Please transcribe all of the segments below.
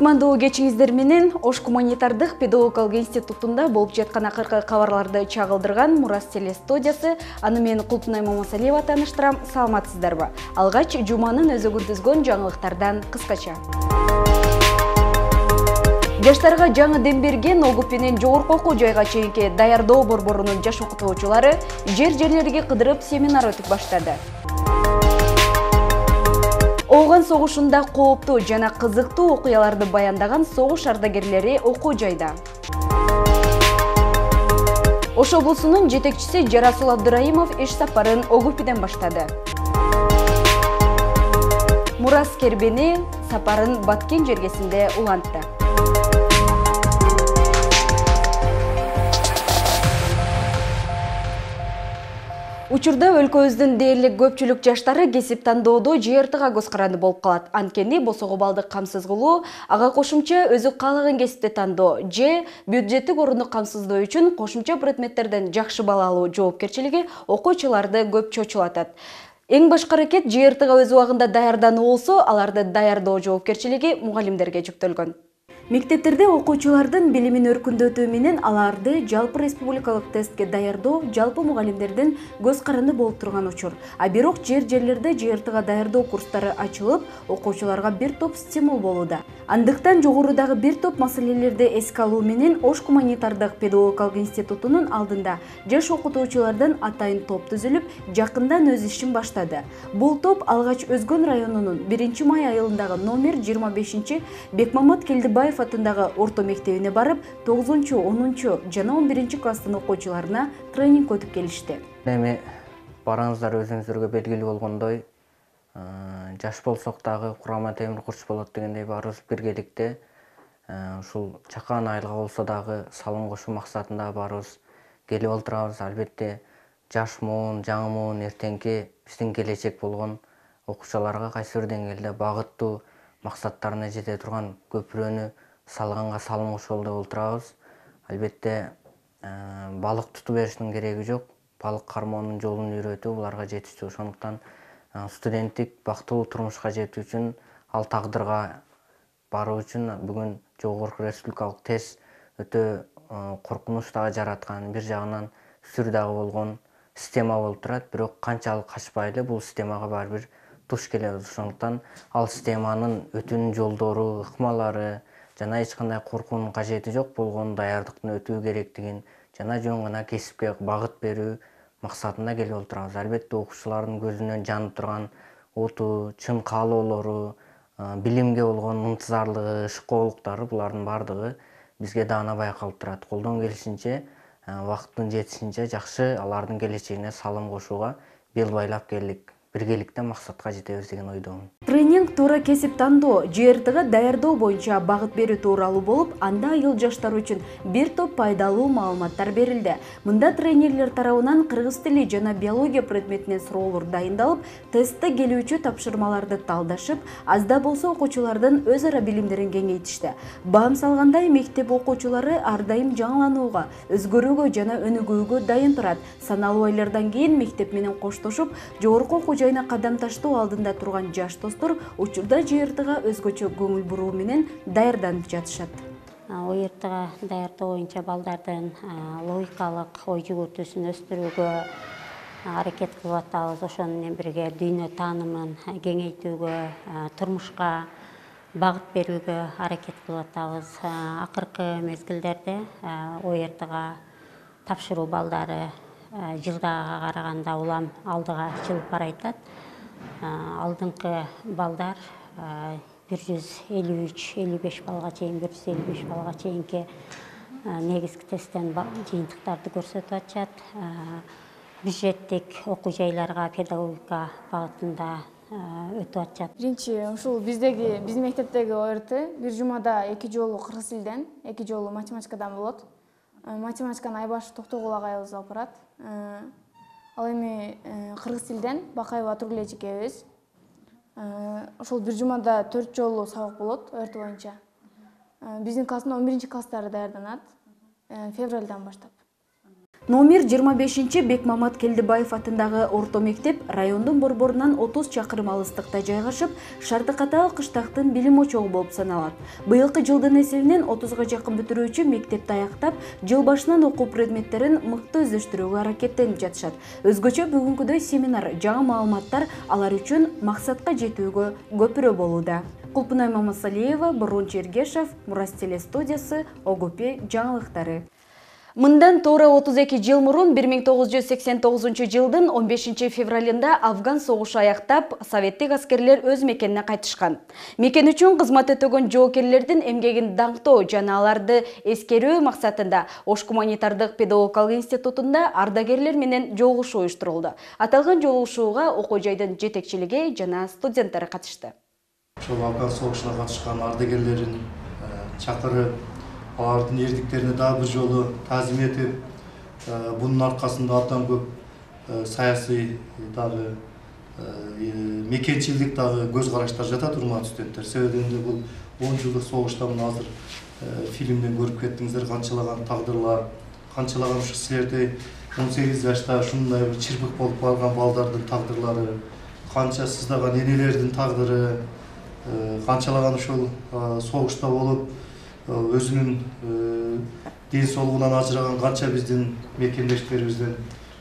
Кутмандуу кечиңиздер менен Ош гуманитардык педагогикалык институтунда болуп жаткан акыркы кабарларды чагылдырган Мурас телестудиясы. Аны мен Кулпунай Момосалиева тааныштырам. Саламатсыздарбы? Алгач жуманын өзөгүн түзгөн жаңылыктардан кыскача. Жаштарга жаңы дем берген Огуп менен жогорку окуу жайга чейинки даярдоо борборунун жаш окутуучулары жерлерге кыдырып семинар өтүп баштады. Ооган согушунда кооптуу жана кызыктуу окуяларды баяндаган согуш ардагерлери окуу жайда. Ош облусунун жетекчиси Жарасул Абдыраимов иш сапарын Огупиден баштады. Мурас Кербени сапарын Баткен жергесинде улантты. Учурда өлкөбүздүн дээрлик көпчүлүк жаштары кесип тандоодо ЖРТга көз каранды болуп калат. Анткени босого балды камсыз кылуу, ага кошумча өзү каалаган кесипти тандоо же бюджеттик орунду камсыздоо үчүн кошумча предметтерден жакшы бала алуу жоопкерчилиги окуучуларды көп чочулатат. Эң башкы аракет ЖРТга өз убагында даярдануу болсо, аларды даярдоо жоопкерчилиги мугалимдерге жүктөлгөн. Мектептерде окуучулардын билимин өркүндөтүү менен аларды жалпы республикалык тестке даярдоо жалпы мугалимдердин көз каранды болуп турган учур. А бирок жерлерде ЖРТга даярдоо курстары ачылып, окуучуларга бир топ стимул болууда. Андыктан жогорудагы бир топ маселелерди эске алуу менен Ош гуманитардык педагогикалык институтунун алдында жаш окутуучулардан атайын топ түзүлүп, жакындан өз ишин баштады. Бул топ алгач Өзгөн районунун 1-май айылындагы номер 25 Бекмамат Келдибаев атындагы орто мектебине барып, 9-10 жана 11-класстын окуучуларына тренинг өтүп келишти. Эми бараңыздар өзүңүздөргө белгилүү болгондой, жаш болсок дагы курама темир курч болот дегендей баарыбыз биргеликте ушул чакан айылга болсо дагы салым кошуу максатында баарыбыз келип олтурабыз. Албетте жаш муун, жаңы муун эртеңки биздин келечек болгон окуучуларга кайсы бир деңгээлде багыттуу максаттарына жете турган көпүрөнү салганга салым кошолу деп олтурабыз. Албетте балык тутуп бериштин кереги жок. Балык кармоонун жолун үйрөтүү буларга жетиштүү. Ошондуктан студенттик бактылуу турмушка жетүү үчүн, ал тагдырга баруу үчүн бүгүн жогорку республикалык тест өтө коркунуч дагы жараткан, бир жагынан сүр дагы болгон система болуп турат. Бирок канчалык качпайлы бул системага баары бир туш келебиз. Ошондуктан ал системанын өтүүнүн жолдору, ыкмалары жана эч кандай коркуунун кажети жок болгон даярдыктын өтүү керектигин жана жөн гана кесипке багыт берүү максатында келип олтурабыз. Албетте окуучулардын көзүнөн жанып турган оту, чын каалоолору, билимге болгон ынтызарлыгы, ышкоолуктары булардын баардыгы бизге даана байкалып турат. Колдон келишинче, вакыттын жетишинче жакшы алардын келечегине салым кошууга бел байлап келдик. Биргеликте максатка жетебиз деген ойдомун. Тренинг туура кесип тандоо, ЖРТга даярдоо боюнча багыт берүү тууралуу болуп, анда айыл жаштары үчүн бир топ пайдалуу маалыматтар берилди. Мында тренерлер тарабынан кыргыз тили жана биология предметинен суроолор дайындалып, тестте келүүчү тапшырмаларды талдашып, азда болсо окуучулардын өз ара билимдерин кеңейтишти. Баам салгандай, мектеп окуучулары ар дайым жаңыланууга, өзгөрүүгө жана өнүгүүгө дайын турат. Саналуу айлардан кийин мектеп менен коштошуп, жогорку окуу жайына кадам таштоо алдында турган жаш достор учурда ЖРТга өзгөчө көңүл буруу менен даярданып жатышат. ОРТга даярдоо боюнча балдардын логикалык ой жүгүртүүсүн өстүрүүгө аракет кылып атабыз. Ошону менен бирге дүйнө таанымын кеңейтүүгө, турмушка багыт берүүгө аракет кылып атабыз. Акыркы мезгилдерде ОРТга тапшыруу балдары жылдага караганда улам алдыга жылып баратат. Алдыңкы балдар 153-55 балга чейин, 155 балга чейинки негизги тесттен жыйынтыктарды көрсөтүп атышат. Бюджеттик окуу жайларга педагогика багытында өтүп атышат. Биринчи ушул биздин мектептеги ОРТ бир жумада 2 жолу кыргыз тилден, 2 жолу математикадан болот. Математиканы Айбаш Токтогул агайыбыз алып барат. Ал эми кыргыз тилден Бакаева Тургул эжекебиз. Ошол бир жумада 4 жолу сабак болот ОРТ боюнча. Биздин класстын 11-класстары даярданат февралдан баштап. Номер 25 Бекмамат Келдибаев атындагы орто мектеп райондун борборунан 30 чакырым алыстыкта жайгашып, шарты катаал кыштактын билим очогу болуп саналат. Быйылкы жылдын эсебинен 30га жакын бүтүрүүчү мектепти аяктап, жыл башынан окуу предметтерин мыкты өздөштүрүүгө аракеттенип жатышат. Өзгөчө бүгүнкүдөй семинар, жаңы маалыматтар алар үчүн максатка жетүүгө көпүрө болууда. Кулпунай Мамасалиева, Бурунчи Эргешев, Мурас телестудиясы, ОГП жаңылыктары. Мындан туура 32 жыл мурун 1989 жылдын 15 февралында Афган согушу аяктап, советтик аскерлер өз мекенине кайтышкан. Мекен үчүн кызмат өтөгөн жоокерлердин эмгегин даңктоо жана аларды эскерүү максатында Ош гуманитардык педагогикалык институтунда ардагерлер менен жолугушуу уюштурулду. Аталган жолугушууга окуу жайдын жетекчилиги жана студенттери катышты. Ошол Афган согушуна катышкан ардагерлерин чакырып, алардын эрдиктерине дагы бир жолу таазим этип, бунун аркасында абдан көп саясий дагы мекенчилдик дагы көз караштар жатат, урматтуу студенттер. Себеби бул 10 жылдык согушта мына азыр фильмден көрүп кеттиңиздер, канчалаган тагдырлар, канчалаган ушу силердей 18 жашта ушундай бир чырбык болуп калган балдардын тагдырлары, канча сыздаган энелердин тагдыры, канчалаган ушул согушта болуп өзүнүн ден соолугунан ажыраган канча биздин мекендештерибизден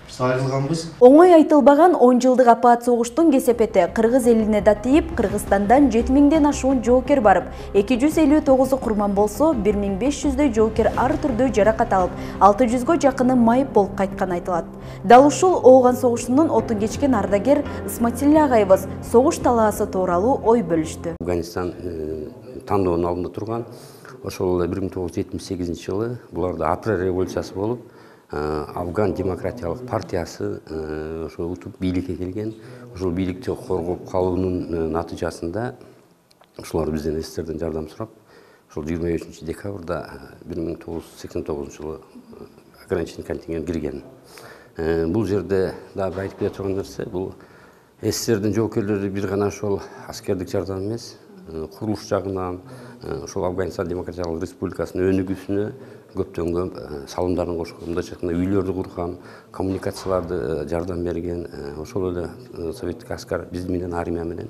биз айрылганбыз. Оңой айтылбаган 10 жылдык апаат согуштун кесепети кыргыз элине да тийип, Кыргызстандан 7000ден ашуун жоокер барып, 259 курман болсо, 1500дөй жоокер ар түрдүү жаракат алып, 600гө жакыны майып болуп кайткан айтылат. Дал ушул ооган согушунун отун кечкен ардагер Исматилла агайыбыз согуш талаасы тууралуу ой бөлүштү. Афганистан тандоонун алдында турган, ошол 1978 жылы буларда апрель революциясы болуп, Афган демократиялык партиясы ошол утуп бийликке келген. Ошол бийликти коргоп калуунун натыйжасында ушулар бизден эстерден жардам сурап, ошол 23 декабрда 1989 жылы ограниченный контингент кирген. Бул жерде дагы бир айтып кете турган нерсе, бул эстердин жоокерлери бир гана ошол аскердик жардам эмес, курулуш жагынан ошол Афганистан демократиялык республикасынын өнүгүүсүнө көптөн көп салымдарын кошкон, мындайча айтканда үйлөрдү курган, коммуникацияларды жардам берген, ошол эле советтик аскар биз менен армия менен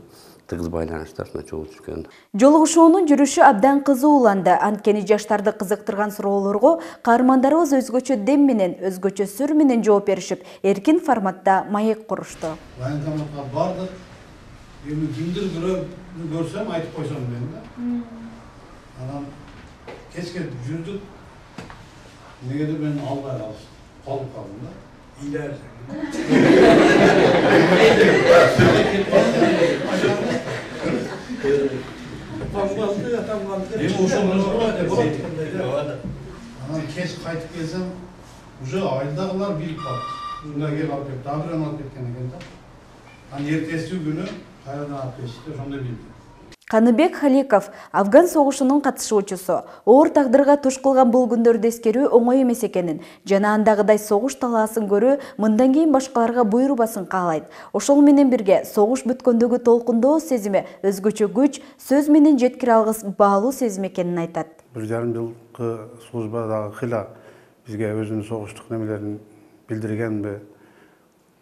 тыгыз байланыштарына чогуу түшкөн. Жолугушуунун жүрүшү абдан кызууланды. Анткени жаштарды кызыктырган суроолорго каармандарыбыз өзгөчө дем менен, өзгөчө сүр менен жооп беришип, эркин форматта маек курушту. Военкоматка бардык. Эми кимдир бирөөнү көрсөм айтып койсом мен да. Анан кечке жүрдүк. Негеде мен албай калып калдым да. Илер. Анан кеч кайтып келсем, уже айылдагылар билип калды. Мында кел алып кеп, дагы бирөөнү алып кеткен экен да. Анан эртеси күнү кайрадан алып келишти, ошондой билдим. Каныбек Халиков, Афган согушунун катышуучусу, оор тагдырга туш кылган бул күндөрдү эскерүү оңой эмес экенин, жана андагыдай согуш талаасын көрүү мындан кийин башкаларга буйрубасын каалайт. Ошол менен бирге согуш бүткөндөгү толкундоо сезими өзгөчө күч, сөз менен жеткире алгыс баалуу сезим экенин айтат. 1,5 жылкы службадагы кыйла бизге өзүнүн согуштук немелерин билдиргенби.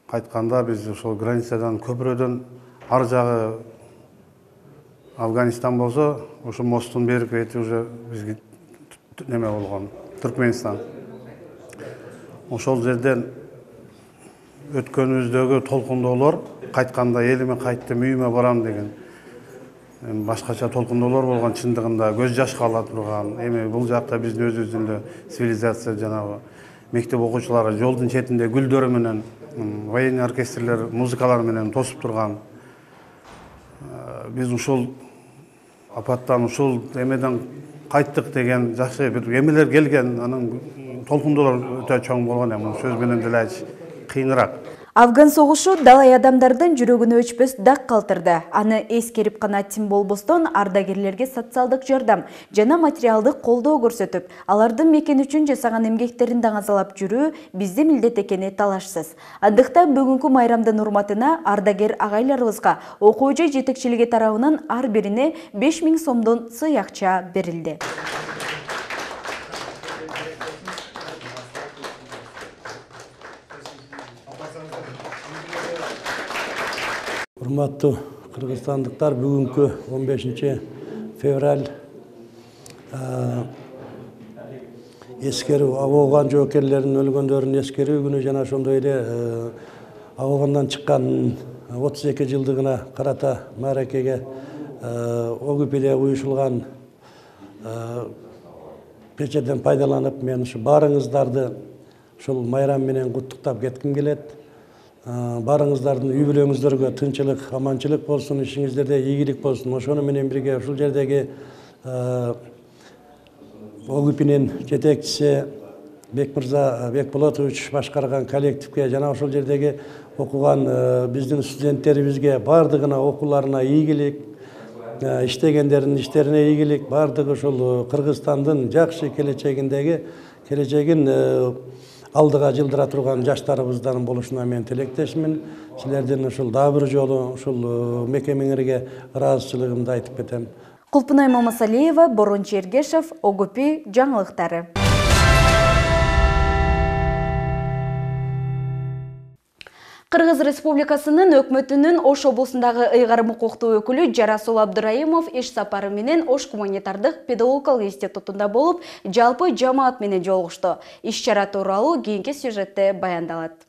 Кайтканда биз ошол границадан көпүрөдөн ар жагы Афганистан болсо, ошо мосттун берки бети уже бизге неме болгон, Түркменстан. Ошол жерден өткөнүбүздөгү толкундоолор, кайтканда элиме кайттым, үйүмө барам деген башкача толкундоолор болгон, чындыгында көз жашка ала турган. Эми бул жакта биздин өзүбүздүн да цивилизация жанагы мектеп окуучулары жолдун четинде гүлдөр менен, военный оркестрлер музыкалар менен тосуп турган. Биз ушул апаттан, ушул эмеден кайттык деген жакшы бир эмелер келген, анын толкундоолор өтө чоң болгон, эми сөз менен деле айтыш кыйыныраак. Афган согушу далай адамдардын жүрөгүнө өчпөс дак калтырды. Аны эскерип гана тим болбостон ардагерлерге социалдык жардам жана материалдык колдоо көрсөтүп, алардын мекен үчүн жасаган эмгектерин даңазалап жүрүү биздин милдет экени талашсыз. Андыктан бүгүнкү майрамдын урматына ардагер агайларыбызга окуу жай жетекчилиги тарабынан ар бирине 5000 сомдон сый акча берилди. Урматтуу кыргызстандыктар, бүгүнкү 15 февраль эскерүү, Абоган жоокерлеринин өлгөндөрүн эскерүү күнү жана ошондой эле Абогандан чыккан 32 жылдыгына карата мааракеге ОГП'де уюшулган кечеден пайдаланып, мен ушу баарыңыздарды ушул майрам менен куттуктап кетким келет. Барыңыздардын үй бүлөңүздөргө тынчылык, аманчылык болсун, ишиңиздерде ийгилик болсун. Ошону менен бирге ушул жердеги ОГП'нин жетекчиси Бекмырза Бекболотович башкарган коллективге жана ошол жердеги окуган биздин студенттерибизге бардыгына окууларына ийгилик, иштегендердин иштерине ийгилик, бардыгы ушул Кыргызстандын жакшы келечегин алдыга жылдыра турган жаштарыбыздан болушуна мен тилектешмин. Силердин ушул дагы бир жолу ушул мекемеңерге ыраазычылыгымды айтып кетем. Кулпунай Мамасалиева, Борун Чергешев, ОГП жаңылыктары. Кыргыз Республикасынын өкмөтүнүн Ош облусундагы ыйгарым укуктуу өкүлү Жарасул Абдыраимов иш сапары менен Ош гуманитардык педагогикалык институтунда болуп, жалпы жамаат менен жолугушту. Иш-чара тууралуу кийинки сюжетте баяндалат.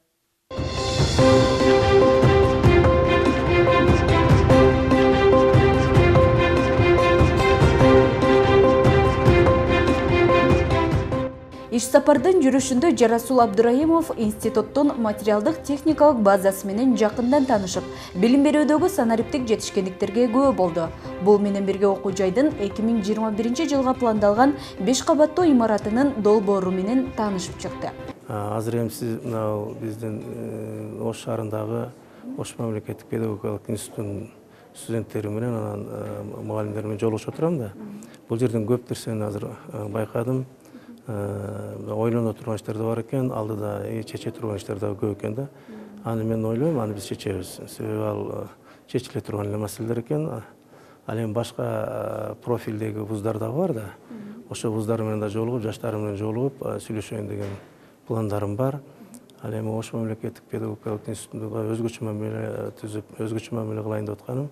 Иш сапардын жүрүшүндө Жарасул Абдыраимов институттун материалдык техникалык базасы менен жакындан таанышып, билим берүүдөгү санариптик жетишкендиктерге күбө болду. Бул менен бирге окуу жайдын 2021 жылга пландалган 5 кабаттуу имаратынын долбоору менен таанышып чыкты. Азыр эми сиз биздин Ош шаарындагы Ош мамлекеттик педагогикалык институтунун студенттери менен анан мугалимдери менен жолугушуп отурам да. Бул жерден көп нерсени азыр байкадым. Ойлоно турган иштер да бар экен, алдыда чече турган иштер да көп экен да. Аны мен ойлойм, аны биз чечебиз. Себеби ал чечиле турган эле маселелер экен. Ал эми башка профилдеги вуздар да бар да. Ошо вуздар менен да жолугуп, жаштар менен жолугуп сүйлөшөйүн деген пландарым бар. Ал эми Ош мамлекеттик педагогикалык институтунда өзгөчө мамиле түзүп, өзгөчө мамиле кылайын деп атканым.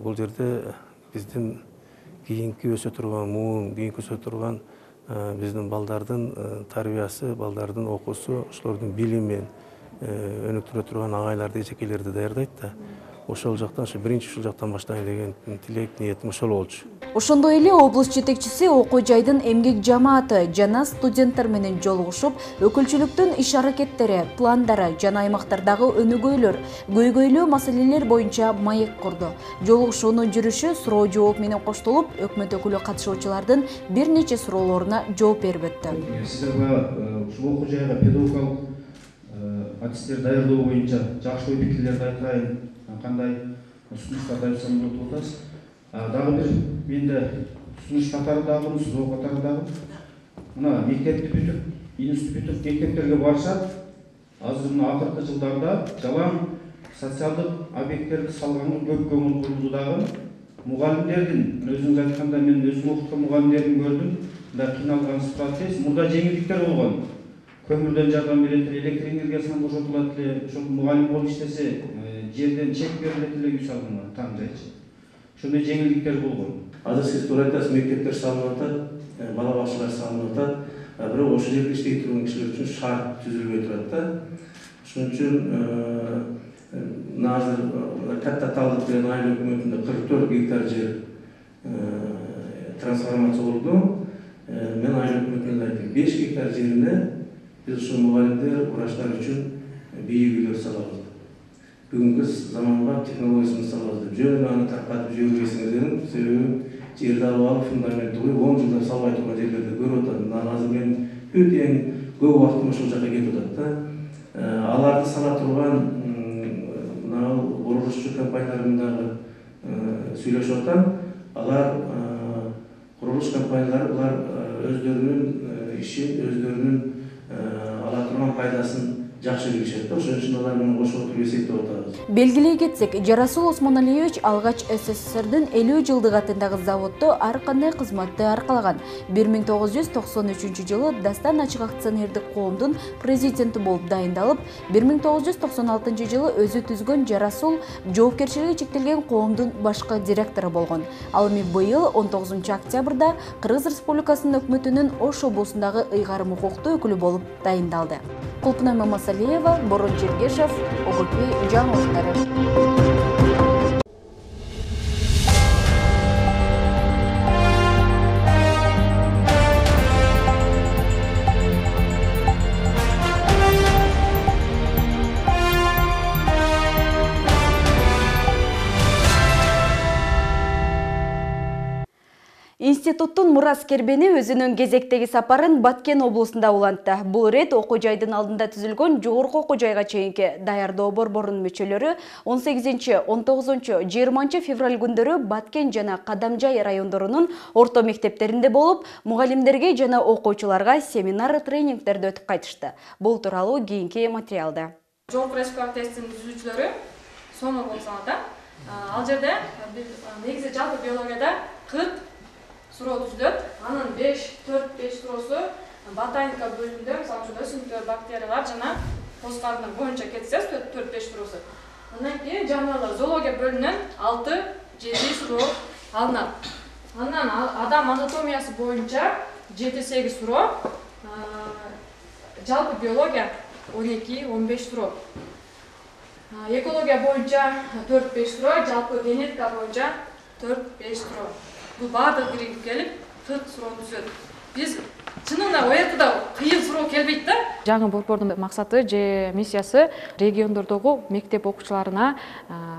Бул жерде биздин кийинки өсө турган муун, кийинки өсө турган биздин балдардын тарбиясы, балдардын окуусу, ошолордун билими өнүктүрө турган агайларды, эжекелерди даярдайт да. Ошол жактан, биринчи ушул жактан баштайын деген тилек, ниетим ошол болчу. Ошондой эле облус жетекчиси окуу жайдын эмгек жамааты жана студенттер менен жолугушуп, өкүлчүлүктүн иш-аракеттери, пландары жана аймактардагы өнүгүүлөр, көйгөйлүү маселелер боюнча маек курду. Жолугушуунун жүрүшү суроо жооп менен коштолуп, өкмөт өкүлү катышуучулардын бир нече суроолоруна жооп берип өттү. Сиздерге ушул окуу жайга педагогикалык адистер даярдоо боюнча жакшы ой пикирлерди айтайын, кандай сунуштарды айтсам болот деп атасыз. Дагы бир менде сунуш катарындагы, суроо катарындагы мына мектепти бүтүп, институт бүтүп мектептерге барышат. Азыр мына акыркы жылдарда жалаң социалдык объекттерди салганга көп көңүл бурулду дагы. Мугалимдердин өзүңүз айтканда мен өзүм окуткан мугалимдердин көрдүм. Мында кыйналганыбыз турат дейсиз. Мурда жеңилдиктер болгон. Көмүрдөн жардам берет эле, электр энергиясынан бошотулат эле, ошол мугалим болуп иштесе жерден чек берилет эле үй салганга, таң жайчы. Ошондой жеңилдиктер болгон. Азыр сиз туура айтасыз, мектептер салынып атат, бала бакчалар салынып атат. Бирок ошол жерде иштей турган кишилер үчүн шарт түзүлбөй турат да. Ошон үчүн азыр Катта Талдык деген айыл өкмөтүндө 44 гектар жер трансформация болду. Мен айыл өкмөтүнө айттым, 5 гектар жерине биз ушул мугалимдер, врачтар үчүн бийик үйлөр салабыз. Бүгүнкү заманга технологиясын салабыз деп жөн аны таркатып жибербейсиңер, себеби жерди алып алып фундаментти куюп 10 жылда салбай турган жерлерди көрүп атам. Азыр мен өтө көп убактым ошол жака кетип атат да. Аларды сала турган мына курулушчу компаниялар менен дагы сүйлөшүп атам. Алар курулуш компаниялары булар өздөрүнүн ишин, өздөрүнүн ала турган пайдасын жакшы билишет да. Ошон үчүн алар менен кошуп отуруп эсептеп атабыз. Белгилей кетсек, Жарасул Осмоналиевич алгач СССРдин 50 жылдык атындагы заводдо ар кандай кызматты аркалаган. 1993 жылы Дастан ачык акционердик коомдун президенти болуп дайындалып, 1996 жылы өзү түзгөн Жарасул жоопкерчилиги чектелген коомдун башкы директору болгон. Ал эми быйыл 19 октябрда Кыргыз Республикасынын өкмөтүнүн Ош облусундагы ыйгарым укуктуу өкүлү болуп дайындалды. Кулпунай Мамасалиева, Борон Чергешев, ОГП жаңылыктары. Институттун Мурас Кербени өзүнүн кезектеги сапарын Баткен облусунда улантты. Бул рет окуу жайдын алдында түзүлгөн жогорку окуу жайга чейинки даярдоо борборунун мүчөлөрү 18, 19, 20 февраль күндөрү Баткен жана Кадамжай райондорунун орто мектептеринде болуп, мугалимдерге жана окуучуларга семинар тренингтерди өтүп кайтышты. Бул тууралуу кийинки материалда. Жогорку республикалык тесттин түзүүчүлөрү Сомов болсоңор да. Ал жерде негизи жалпы биологияда 40 суроо түзүлөт. Анын 4-5 суроосу ботаника бөлүмүндө, мисалы үчүн өсүмдүктөр, бактериялар жана коз карыны боюнча кетсе 4-5 суроосу. Андан кийин жаныбарлар зоология бөлүмүнөн 6-7 суроо алынат. Андан адам анатомиясы боюнча 7-8 суроо, жалпы биология 12-15 суроо. Экология боюнча 4-5 суроо, жалпы генетика боюнча 4-5 суроо. Бул баардыгы биригип келип 40 суроо түзөт. Биз чынында оятыда кыйын суроо келбейт да. Жаңы борбордун максаты же миссиясы региондордогу мектеп окуучуларына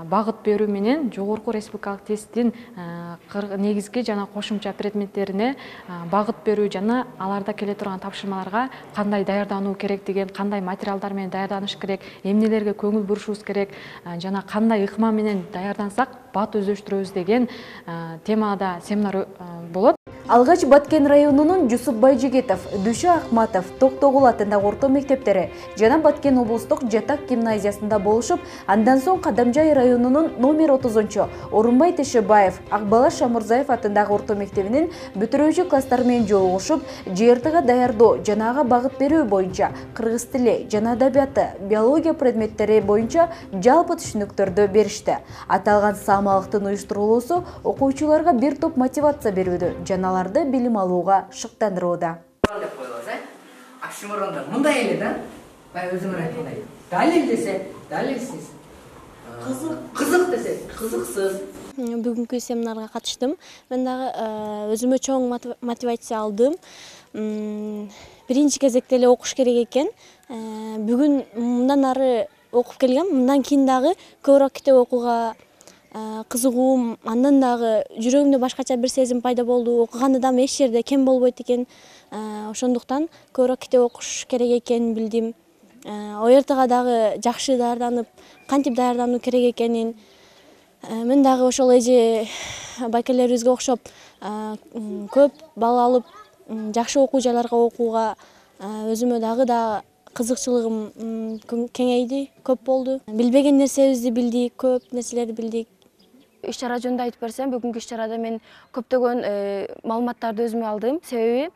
багыт берүү менен жогорку республикалык тесттин негизги жана кошумча предметтерине багыт берүү жана аларда келе турган тапшырмаларга кандай даярдануу керек деген, кандай материалдар менен даярданыш керек, эмнелерге көңүл бурушубуз керек жана кандай ыкма менен даярдансак бат өздөштүрөбүз деген темада семинар болот. Алгач Баткен районунун Жусуп Байжигитов, Дүшө Акматов, Токтогул атындагы орто мектептери жана Баткен облустук жатак гимназиясында болушуп, андан соң Кадамжай районунун номер 30-чу Орунбай Тешебаев, Акбала Шамурзаев атындагы орто мектебинин бүтүрүүчү класстары менен жолугушуп, ЖРТга даярдоо жана ага багыт берүү боюнча кыргыз тили жана адабияты, биология предметтери боюнча жалпы түшүнүктөрдү беришти. Аталган саамалыктын уюштурулуусу окуучуларга бир топ мотивация берүүдө жана аларды билим алууга шыктандырууда. Деп коебуз, оксиморондар мындай эле да. Бай өзүңөр айткандай. Далил десе, далилсиз. Кызык десе, кызыксыз. Бүгүнкү семинарга катыштым. Мен дагы өзүмө чоң мотивация алдым. Биринчи кезекте эле окуш керек экен. Бүгүн мындан ары окуп келгем. Мындан кийин дагы көбүрөөк китеп окууга кызыгуум, андан дагы жүрөгүмдө башкача бир сезим пайда болду. Окуган адам эч жерде кем болбойт экен. Ошондуктан көбүрөөк китеп окуш керек экенин билдим. ОРТга дагы жакшы даярданып, кантип даярдануу керек экенин. Мен дагы ошол эже байкелерибизге окшоп көп балл алып, жакшы окуу жайларга окууга өзүмө дагы да кызыкчылыгым кеңейди, көп болду. Билбеген нерсебизди билдик, көп нерселерди билдик. Иш-чара жөнүндө айтып берсем, бүгүнкү иш-чарада мен көптөгөн маалыматтарды өзүмө алдым. Себеби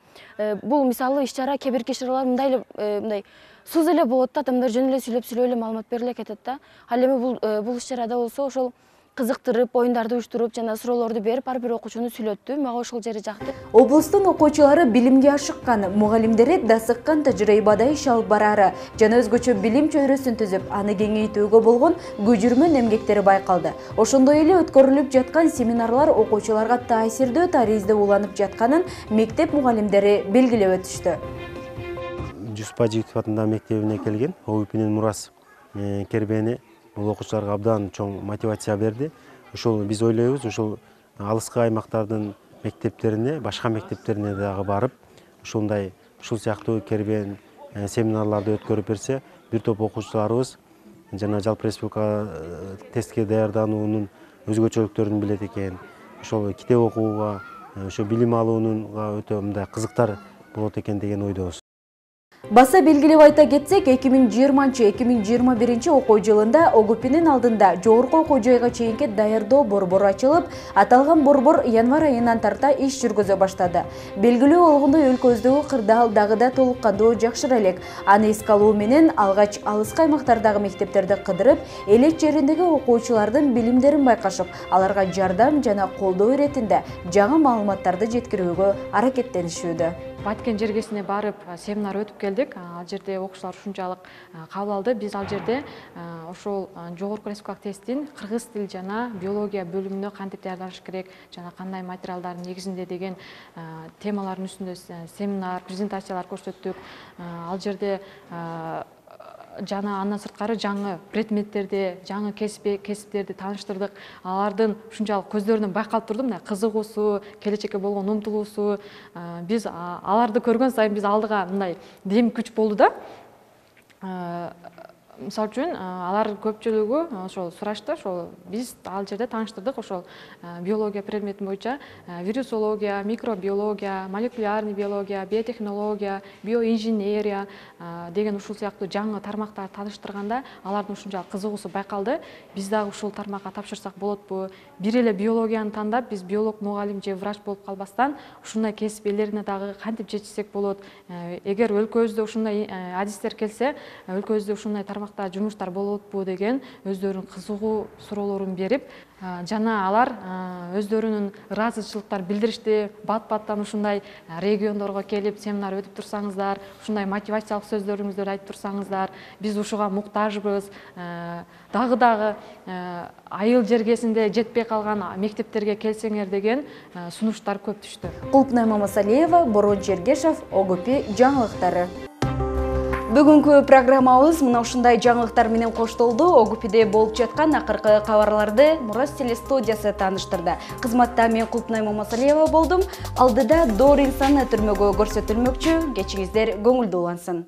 бул мисалы иш-чара кээ бирки иш-чаралар мындай сууз эле болот да, адамдар жөн эле сүйлөп эле маалымат бериле кетет да. Ал эми бул иш-чарада болсо ошол кызыктырып, оюндарды уюштуруп жана суроолорду берип, ар бир окуучуну сүйлөттү. Мага ошол жери жакты. Облустун окуучулары билимге ашыккан, мугалимдери дасыккан тажрыйбада иш алып барары жана өзгөчө билим чөйрөсүн түзүп, аны кеңейтүүгө болгон көжүрмөн эмгектери байкалды. Ошондой эле өткөрүлүп жаткан семинарлар окуучуларга таасирдүү таризде уланып жатканын мектеп мугалимдери белгилеп өтүштү. Жусуп Байжигитов атындагы мектебине келген ОУПнин Мурас Кербени бул окуучуларга абдан чоң мотивация берди. Ошол биз ойлойбуз, ошол алыскы аймактардын мектептерине, башка мектептерине дагы барып, ушул сыяктуу кербен семинарларды өткөрүп берсе, бир топ окуучуларыбыз жана жалпы республика тестке даярдануунун өзгөчөлүктөрүн билет экен. Ошол китеп окууга, ошо билим алуунга өтө мындай кызыктар болот экен деген ойдобуз. Баса белгилеп айта кетсек, 2020-2021 окуу жылында ОГУПнин алдында жогорку окуу жайга чейинки даярдоо борбору ачылып, аталган борбор январь айынан тарта иш жүргүзө баштады. Белгилүү болгондой өлкөбүздөгү кырдаал дагы толук кандуу жакшыра элек. Аны эске алуу менен алгач алыскы аймактардагы мектептерди кыдырып, элек жериндеги окуучулардын билимдерин байкашып, аларга жардам жана колдоо иретинде жаңы маалыматтарды жеткирүүгө аракеттенишүүдө. Баткен жергесине барып семинар өтүп келдик. Ал жерде окуучулар ушунчалык кабыл алды. Биз ал жерде ошол жогорку республикалык тесттин кыргыз тил жана биология бөлүмүнө кантип даярданыш керек, жана кандай материалдардын негизинде деген темалардын үстүндө семинар, презентациялар көрсөттүк. Ал жерде жана андан сырткары жаңы предметтерди, жаңы кесиптерди тааныштырдык. Алардын ушунчалык көздөрүнөн байкалып турду, мындай кызыгуусу, келечекке болгон умтулуусу. Биз аларды көргөн сайын биз алдыга мындай дем күч болду да. Мисалы үчүн алар көпчүлүгү ошол сурашты, ошол биз ал жерде тааныштырдык ошол биология предмети боюнча вирусология, микробиология, молекулярный биология, биотехнология, биоинженерия деген ушул сыяктуу жаңы тармактарды тааныштырганда алардын ушунчалык кызыгуусу байкалды. Биз дагы ушул тармакка тапшырсак болотпу? Бир эле биологияны тандап, биз биолог, мугалим же врач болуп калбастан, ушундай кесип ээлерине дагы кантип жетишсек болот? Эгер өлкөбүздө ушундай адистер келсе, өлкөбүздө ушундай тармакта жумуштар болотпу деген өздөрүнүн кызыгуу суроолорун берип, жана алар өздөрүнүн ыраазычылыктар билдиришти. Бат-баттан ушундай региондорго келип семинар өтүп турсаңыздар, ушундай мотивациялык сөздөрүңүздөрдү айтып турсаңыздар, биз ушуга муктажбыз. Дагы айыл жергесинде жетпей калган мектептерге келсеңер деген сунуштар көп түштү. Кулпнай Мамасалиева, Борон Чергешев, ОГУП жаңылыктары. Бүгүнкү программабыз мына ушундай жаңылыктар менен коштолду. ОГУПде болуп жаткан акыркы кабарларды Мурас телестудиясы тааныштырды. Кызматта мен Кулпнай Мамасалиева болдум. Алдыда Доор инсаны түрмөгө көрсөтүлмөкчү. Кечиңиздер көңүлдүү улансын.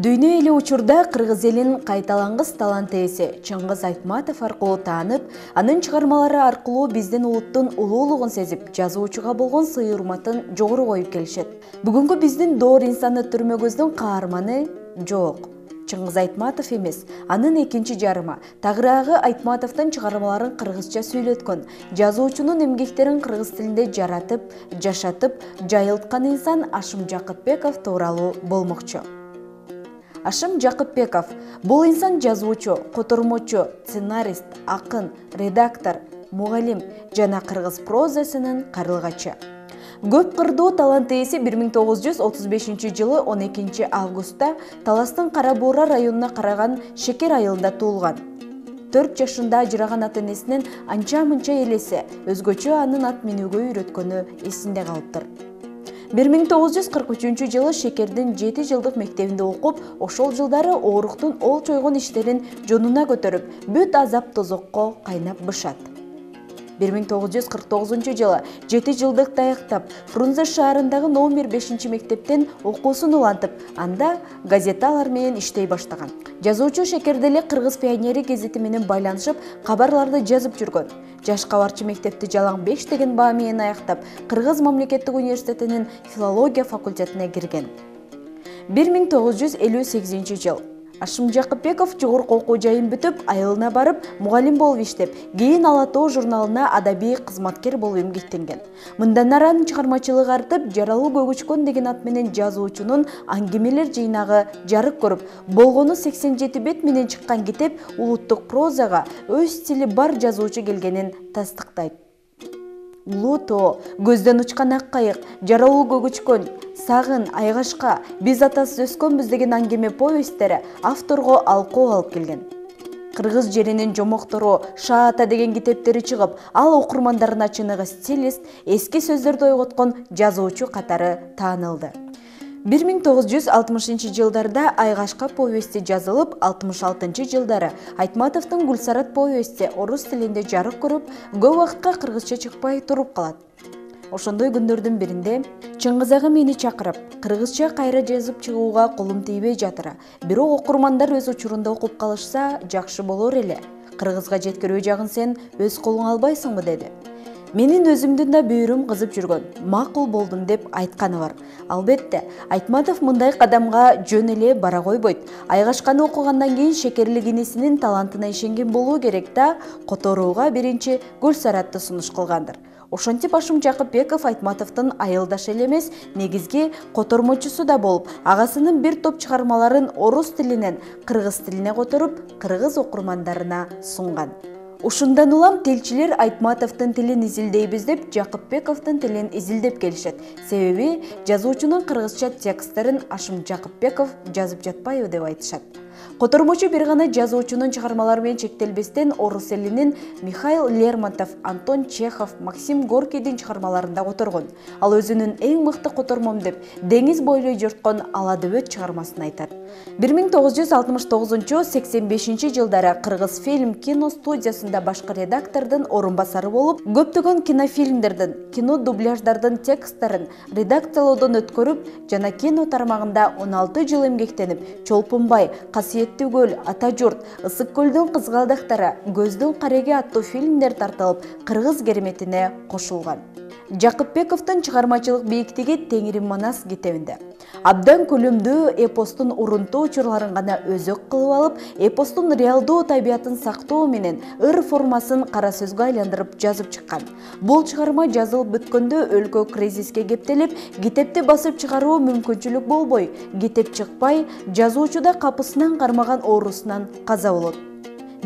Дүйнө эли учурда кыргыз элин кайталангыс талант ээси Чыңгыз Айтматов аркылуу таанып, анын чыгармалары аркылуу биздин улуттун улуулугун сезип, жазуучуга болгон сый-урматын жогору коюп келишет. Бүгүнкү биздин Доор инсаны түрмөгөздүн каарманы жок. Чыңгыз Айтматов эмес, анын экинчи жарыма Тагыраагы Айтматовдун чыгармаларын кыргызча сүйлөткөн, жазуучунун эмгектерин кыргыз тилинде жаратып, жашатып, жайылткан инсан Ашым Жакыпбеков тууралуу болмокчу. Ашым Жакыпбеков бул инсан жазуучу, котормочу, сценарист, акын, редактор, мугалим жана кыргыз прозасынын карылгачы. Көп кырдуу талант ээси 1935 жылы 12 августта Таластын Кара Буура районуна караган Шекер айылында туулган. 4 жашында ажыраган ата-энесинен анча-мынча элесе, өзгөчө анын ат минүүгө үйрөткөнү эсинде калыптыр. 1943 жылы Шекердин 7 жылдык мектебинде окуп, ошол жылдары ооруктун ол чойгон иштерин жонуна көтөрүп, бүт азап тозокко кайнап бышат. 1949 жылы 7 жылдык даяктап, Фрунзе шаарындагы номер 5 мектептен окуусун улантып, анда газеталар менен иштей баштаган. Жазуучу Шекерде эле Кыргыз пионери гезити менен байланышып, кабарларды жазып жүргөн. Жаш кабарчы мектепти жалаң 5 деген баа менен аяктап, Кыргыз мамлекеттик университетинин филология факультетине кирген. 1958 жыл Ашым Жакыпбеков жогорку окуу жайын бүтүп, айылына барып, мугалим болуп иштеп, кийин Ала Тоо журналына адабий кызматкер болуп эмгектенген. Мындан ары анын чыгармачылыгы артып, Жаралуу Көгүчкөн деген ат менен жазуучунун аңгемелер жыйнагы жарык көрүп, болгону 87 бет менен чыккан китеп улуттук прозага өз стили бар жазуучу келгенин тастыктайт. Улуу Тоо, Көздөн учкан ак кайык, Жаралуу Көгүчкөн, Сагын, Айгашка, Биз атасыз өскөнбүз деген аңгеме повесттери авторго алкоо алып келген. Кыргыз жеринин жомоктору Шаата деген китептери чыгып, ал окурмандарына чыныгы стилист, эски сөздөрдү ойготкон жазуучу катары таанылды. 1960 жылдарда Айгашка повести жазылып, 66 жылдары Айтматовдун Гүлсарат повести орус тилинде жарык көрүп, көп убакытка кыргызча чыкпай туруп калат. Ошондой күндөрдүн биринде Чыңгыз ага мени чакырып, кыргызча кайра жазып чыгууга колум тийбей жатыр. Бирок окурмандар өз учурунда окуп калышса, жакшы болор эле. Кыргызга жеткирүү жагын сен өз колуңа албайсыңбы деди. Менин өзүмдүн да бүйүрүм кызып жүргөн, макул болдум деп айтканы бар. Албетте, Айтматов мындай кадамга жөн эле бара койбойт. Айгашканы окугандан кийин шекерлик инисинин талантына ишенген болуу керек да, которууга биринчи Гүлсаратты сунуш кылгандыр. Ошентип Ашым Жакыпбеков Айтматовдун айылдашы эле эмес, негизги котормочусу да болуп, агасынын бир топ чыгармаларын орус тилинен кыргыз тилине которуп, кыргыз окурмандарына сунган. Ушундан улам тилчилер Айтматовдун тилин изилдейбиз деп Жакыпбековдун тилин изилдеп келишет. Себеби жазуучунун кыргызча тексттерин Ашым Жакыпбеков жазып жатпайбы деп айтышат. Котормочу бир гана жазуучунун чыгармалары менен чектелбестен орус элинин Михаил Лермонтов, Антон Чехов, Максим Горкийдин чыгармаларында которгон. Ал өзүнүн эң мыкты котормом деп деңиз бойлой жорткон Ала дөбөт чыгармасын айтат. 1969-85 жылдары Кыргыз фильм кино студиясында башкы редактордун орун басары болуп, көптөгөн кинофильмдердин, кино дубляждардын тексттарын редакциялоодон өткөрүп, жана кино тармагында 16 жыл эмгектенип, Чолпунбай, Касиеттүү көл, Ата журт, Ысык көлдүн кызгалдактары, Көздүн кареги аттуу фильмдер тартылып, кыргыз кереметине кошулган. Жакыпбековдун чыгармачылык бийиктиги Теңири Манас китебинде. Абдан көлөмдүү эпостун урунтуу учурларын гана өзөк кылып алып, эпостун реалдуу табиятын сактоо менен ыр формасын кара сөзгө айландырып жазып чыккан. Бул чыгарма жазылып бүткөндө өлкө кризиске кептелип, китепти басып чыгаруу мүмкүнчүлүк болбой, китеп чыкпай, жазуучу да капысынан кармаган оорусунан каза болот.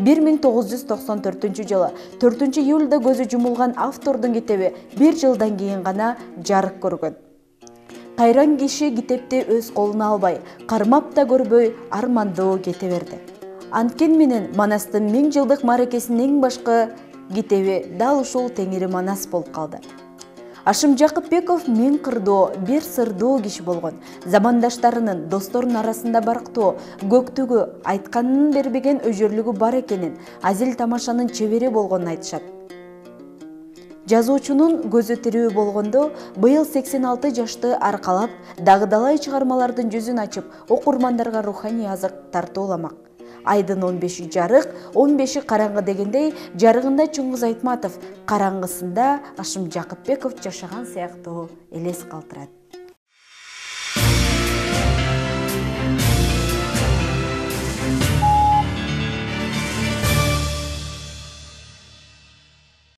1994 жылы 4 июлда көзү жумулган автордун китеби бир жылдан кийин гана жарык көргөн. Кайран киши китепти өз колуна албай, кармап да көрбөй армандоо кете берди. Анткени менен Манастын 1000 жылдык мааракесинин эң башкы китеби дал ушул Теңири Манас болуп калды. Ашым Жакыпбеков миң кырдоо, бир сырдоо киши болгон. Замандаштарынын, досторунун арасында барктоо, көктүгү, айтканын бербеген өжөрлүгү бар экенин, азил тамашанын чебери болгонун айтышат. Жазуучунун көзү тирүү болгондо, быйыл 86 жашты аркалап, дагы-далай чыгармалардын жүзүн ачып, окурмандарга руханий азык тартууламак. Айдын 15-и жарык, 15-и караңгы дегендей, жарыгында Чыңгыз Айтматов, караңгысында Ашым Жакыпбеков жашаган сыяктуу элес калтырат.